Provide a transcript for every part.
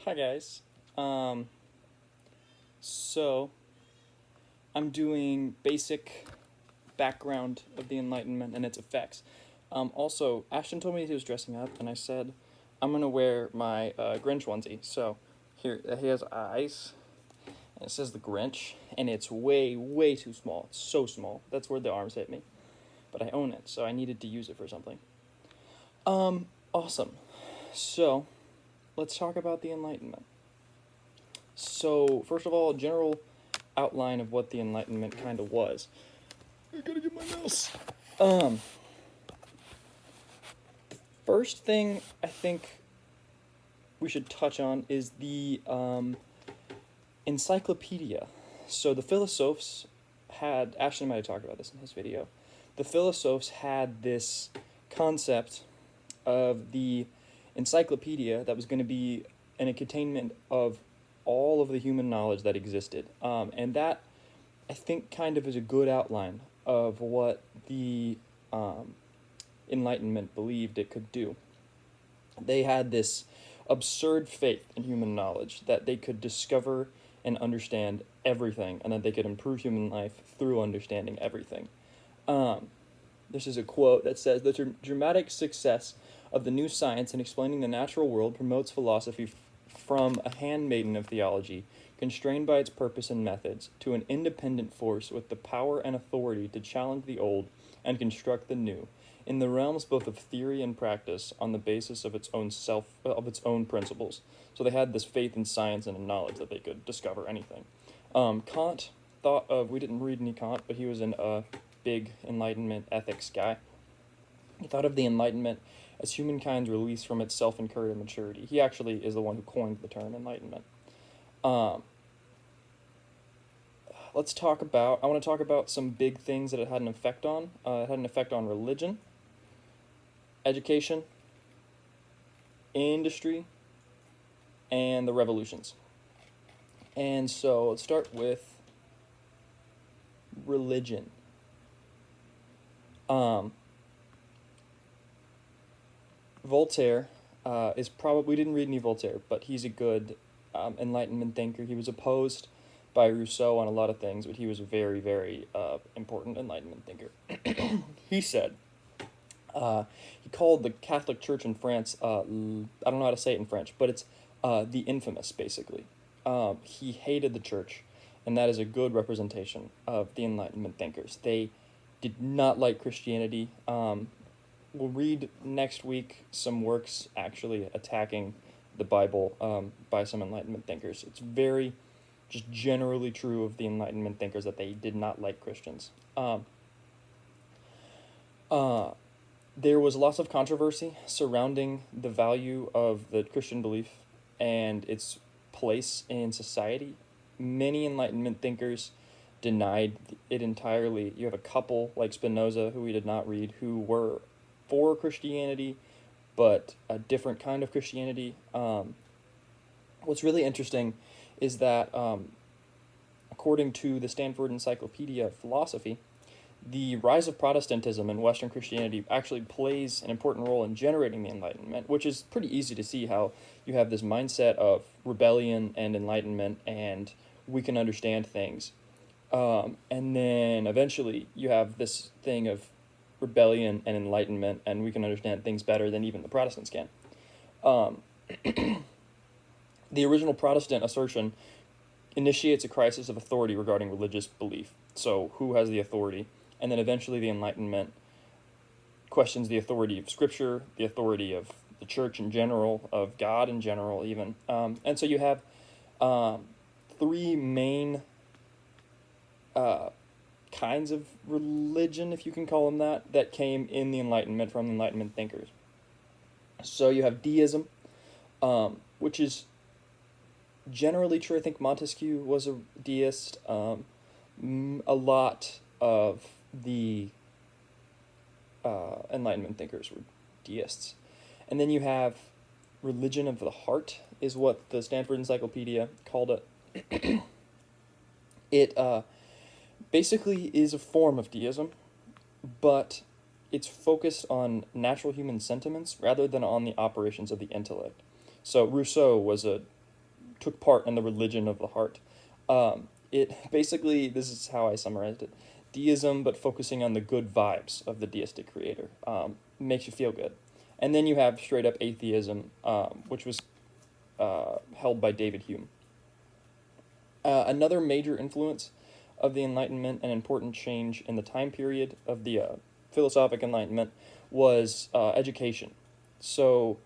Hi guys. Um, so I'm doing basic background of the Enlightenment and its effects. Also, Ashton told me he was dressing up, and I said I'm gonna wear my Grinch onesie. So here he has eyes, and it says the Grinch, and it's way way too small. It's so small. That's where the arms hit me. But I own it, so I needed to use it for something. Awesome. So let's talk about the Enlightenment. So first of all, general outline of what the Enlightenment kind of was. I gotta get my mouse. Um, First thing I think we should touch on is the encyclopedia. So the Philosophes had, Ashton might have talked about this in his video. The Philosophes had this concept of the encyclopedia that was going to be a containment of all of the human knowledge that existed. And that, I think, kind of is a good outline of what the Enlightenment believed it could do. They had this absurd faith in human knowledge that they could discover and understand everything, and that they could improve human life through understanding everything. Um, this is a quote that says, "The dramatic success of the new science in explaining the natural world promotes philosophy from a handmaiden of theology, constrained by its purpose and methods, to an independent force with the power and authority to challenge the old and construct the new, in the realms both of theory and practice, on the basis of its own principles." So they had this faith in science and in knowledge that they could discover anything. Kant thought of, we didn't read any Kant, but he was a big Enlightenment ethics guy. He thought of the Enlightenment as humankind's release from its self-incurred immaturity. He actually is the one who coined the term Enlightenment. Um, I want to talk about some big things that it had an effect on. It had an effect on religion, education, industry, and the revolutions. And so let's start with religion. Um, Voltaire is probably, we didn't read any Voltaire, but he's a good Enlightenment thinker. He was opposed by Rousseau on a lot of things, but he was a very, very important Enlightenment thinker. He said, he called the Catholic Church in France, I don't know how to say it in French, but it's the infamous, basically. He hated the church, and that is a good representation of the Enlightenment thinkers. They did not like Christianity. We'll read next week some works actually attacking the Bible by some Enlightenment thinkers. It's very just generally true of the Enlightenment thinkers that they did not like Christians. There was lots of controversy surrounding the value of the Christian belief and its place in society. Many Enlightenment thinkers denied it entirely. You have a couple like Spinoza, who we did not read, who were for Christianity, but a different kind of Christianity. What's really interesting is that, according to the Stanford Encyclopedia of Philosophy, the rise of Protestantism in Western Christianity actually plays an important role in generating the Enlightenment, which is pretty easy to see how you have this mindset of rebellion and enlightenment, and we can understand things. And then eventually you have this thing of rebellion and enlightenment, and we can understand things better than even the Protestants can. Um, the original Protestant assertion initiates a crisis of authority regarding religious belief. So, who has the authority? And then eventually the Enlightenment questions the authority of Scripture, the authority of the church in general, of God in general, even. And so you have three main kinds of religion, if you can call them that came in the Enlightenment from the Enlightenment thinkers. So you have deism, which is generally true. I think Montesquieu was a deist. A lot of the Enlightenment thinkers were deists. And then you have religion of the heart, is what the Stanford Encyclopedia called it. It basically is a form of deism, but it's focused on natural human sentiments rather than on the operations of the intellect. So Rousseau was a took part in the religion of the heart. It basically, this is how I summarized it: deism, but focusing on the good vibes of the deistic creator. Makes you feel good. And then you have straight up atheism, which was held by David Hume. Another major influence of the Enlightenment, an important change in the time period of the philosophic Enlightenment, was education. So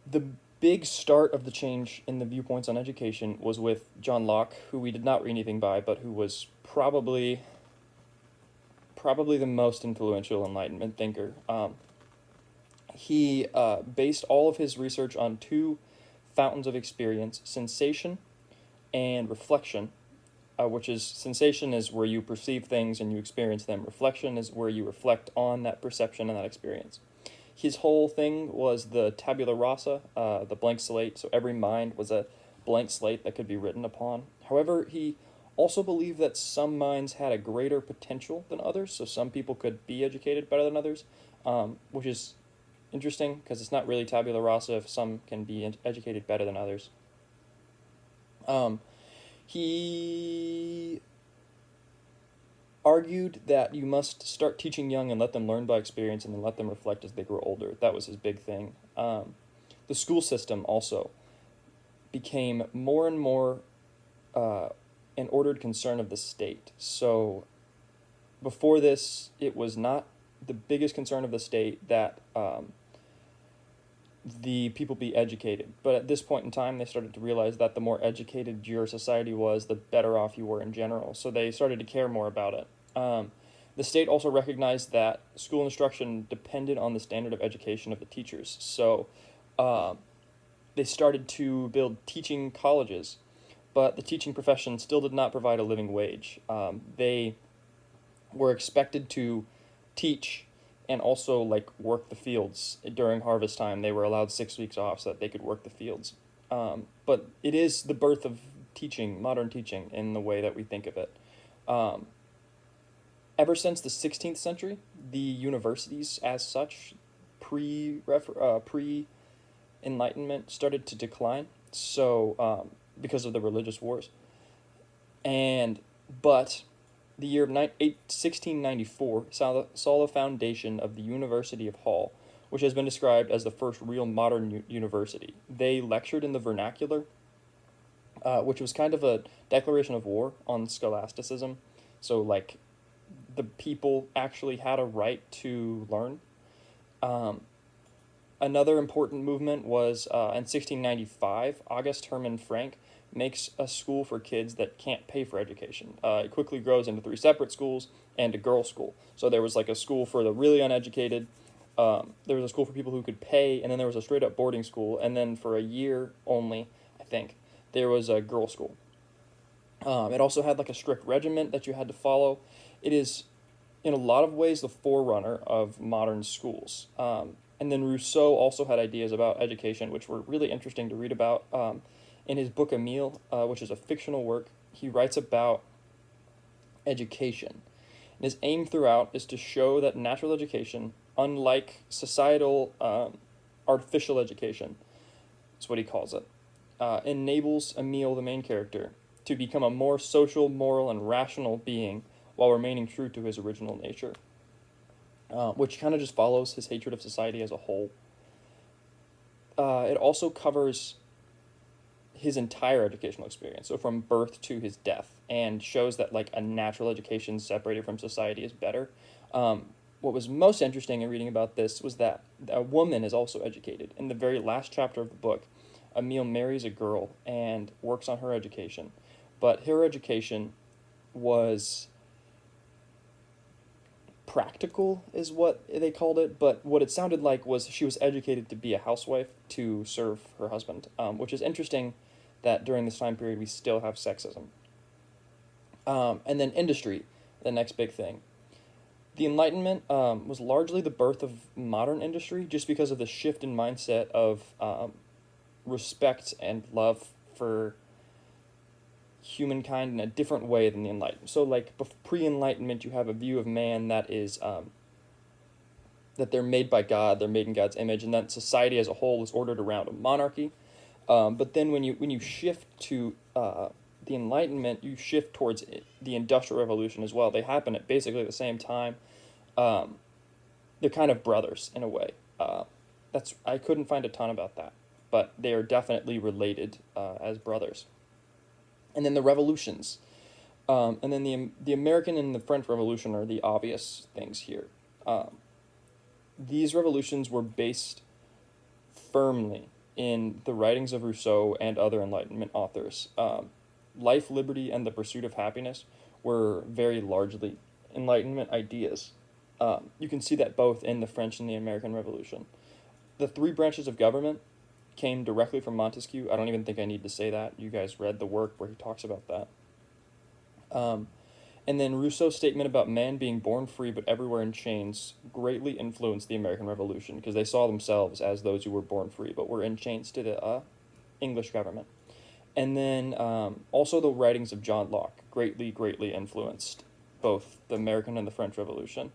the big start of the change in the viewpoints on education was with John Locke, who we did not read anything by, but who was probably the most influential Enlightenment thinker. He based all of his research on two fountains of experience: sensation and reflection, which is, sensation is where you perceive things and you experience them. Reflection is where you reflect on that perception and that experience. His whole thing was the tabula rasa, the blank slate. So every mind was a blank slate that could be written upon. However, he also believed that some minds had a greater potential than others. So some people could be educated better than others, which is interesting because it's not really tabula rasa if some can be educated better than others. He argued that you must start teaching young and let them learn by experience and then let them reflect as they grow older. That was his big thing. The school system also became more and more an ordered concern of the state. So before this, it was not the biggest concern of the state that the people be educated. But at this point in time, they started to realize that the more educated your society was, the better off you were in general. So they started to care more about it. The state also recognized that school instruction depended on the standard of education of the teachers. So they started to build teaching colleges, but the teaching profession still did not provide a living wage. They were expected to teach and also like work the fields during harvest time. They were allowed 6 weeks off so that they could work the fields. But it is the birth of teaching, modern teaching, in the way that we think of it. Ever since the 16th century, the universities as such, pre-Enlightenment, started to decline. So because of the religious wars. But the year of 1694 saw the foundation of the University of Hull, which has been described as the first real modern university. They lectured in the vernacular, which was kind of a declaration of war on scholasticism. So, like, the people actually had a right to learn. Another important movement was in 1695, August Hermann Frank makes a school for kids that can't pay for education. It quickly grows into 3 separate schools and a girls' school. So there was like a school for the really uneducated, there was a school for people who could pay, and then there was a straight-up boarding school, and then for a year only, I think, there was a girls' school. It also had like a strict regiment that you had to follow. It is, in a lot of ways, the forerunner of modern schools. And then Rousseau also had ideas about education, which were really interesting to read about. In his book Emile, which is a fictional work, he writes about education. And his aim throughout is to show that natural education, unlike societal artificial education, that's what he calls it, enables Emile, the main character, to become a more social, moral, and rational being while remaining true to his original nature, which kind of just follows his hatred of society as a whole. It also covers his entire educational experience, so from birth to his death, and shows that like a natural education separated from society is better. What was most interesting in reading about this was that a woman is also educated. In the very last chapter of the book, Emile marries a girl and works on her education, but her education was practical is what they called it, but what it sounded like was she was educated to be a housewife to serve her husband, which is interesting that during this time period we still have sexism. And then industry, the next big thing. The Enlightenment was largely the birth of modern industry just because of the shift in mindset of respect and love for humankind in a different way than the Enlightenment. So, like, pre-Enlightenment, you have a view of man that is, that they're made by God, they're made in God's image, and that society as a whole is ordered around a monarchy. But then when you shift to the Enlightenment, you shift towards the Industrial Revolution as well. They happen at basically the same time. Um, they're kind of brothers in a way. That's I couldn't find a ton about that, but they are definitely related as brothers. And then the revolutions, and then the American and the French Revolution are the obvious things here. Um, these revolutions were based firmly in the writings of Rousseau and other Enlightenment authors. Life, liberty, and the pursuit of happiness were very largely Enlightenment ideas. You can see that both in the French and the American Revolution. The three branches of government came directly from Montesquieu. I don't even think I need to say that. You guys read the work where he talks about that. Um, and then Rousseau's statement about man being born free but everywhere in chains greatly influenced the American Revolution because they saw themselves as those who were born free but were in chains to the English government. And then also the writings of John Locke greatly influenced both the American and the French Revolution.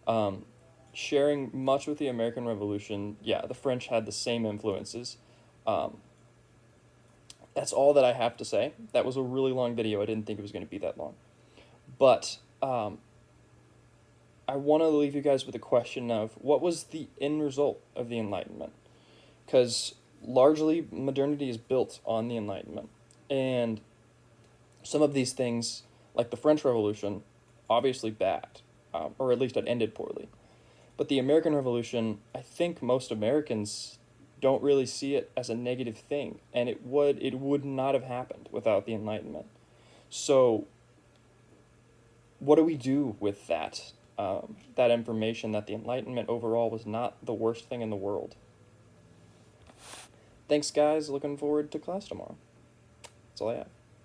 Um, Sharing much with the American Revolution, yeah, the French had the same influences. Um, that's all that I have to say. That was a really long video. I didn't think it was going to be that long. But I want to leave you guys with a question of what was the end result of the Enlightenment? Because largely modernity is built on the Enlightenment. And some of these things, like the French Revolution, obviously bad, or at least it ended poorly. But the American Revolution, I think most Americans don't really see it as a negative thing, and it would not have happened without the Enlightenment. So, what do we do with that? That information that the Enlightenment overall was not the worst thing in the world. Thanks, guys. Looking forward to class tomorrow. That's all I have.